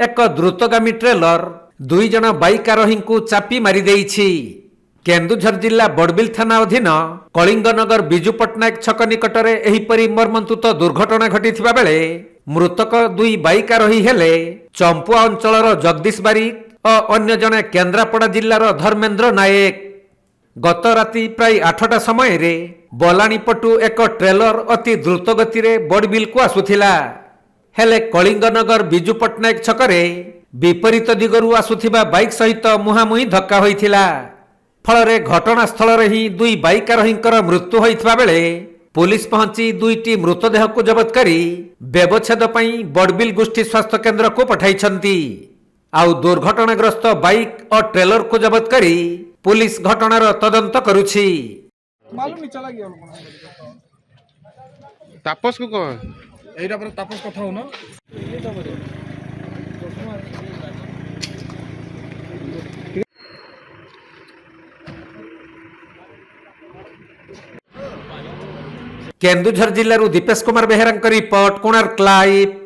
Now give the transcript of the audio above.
एक द्रुतगामी ट्रेलर दुई जन बाइक आरोही को चापी मारिदेइछि। केन्दुझर जिला बड़बिल थाना अधीन कलिंगनगर बिजु पट्टनायक छक निकटरे एहिपरि मर्मन्तुत दुर्घटना घटिथिबा बेले मृतक दुई बाइक आरोही हेले चंपुआ अंचलर जगदीश बारिक और अन्य जने केन्द्रापड़ा जिल्लार धर्मेन्द्र नायक। गत राति प्राय 8टा समय रे बलाणी पटु एक ट्रेलर अति द्रुत गति रे बड़बिल को आसुथिला। हेले कलिंगनगर बिजु पट्टनायक छकरे विपरीत दिगरु आसुथिबा बाइक सहित मुहामुही धक्का होइथिला। फलरे घटनास्थल रे ही दुई बाइक आरोहींकर मृत्यु होइथिबा बेले पुलिस पहुंची दुईटी मृतदेह को जबत करी व्यवच्छेद पई बड़बिल गोष्ठी स्वास्थ्य केन्द्र को पठाइछंती। आउ दुर्घटनाग्रस्त बाइक और ट्रेलर को जबत करी पुलिस घटनार तदंत करुछि। मालूम नहीं चला गया तापस को कह एटा पर तापस कथा हो ना केन्दुझर जिल्लारू दीपेश कुमार बेहेरा रिपोर्ट कोणार्क लाइव।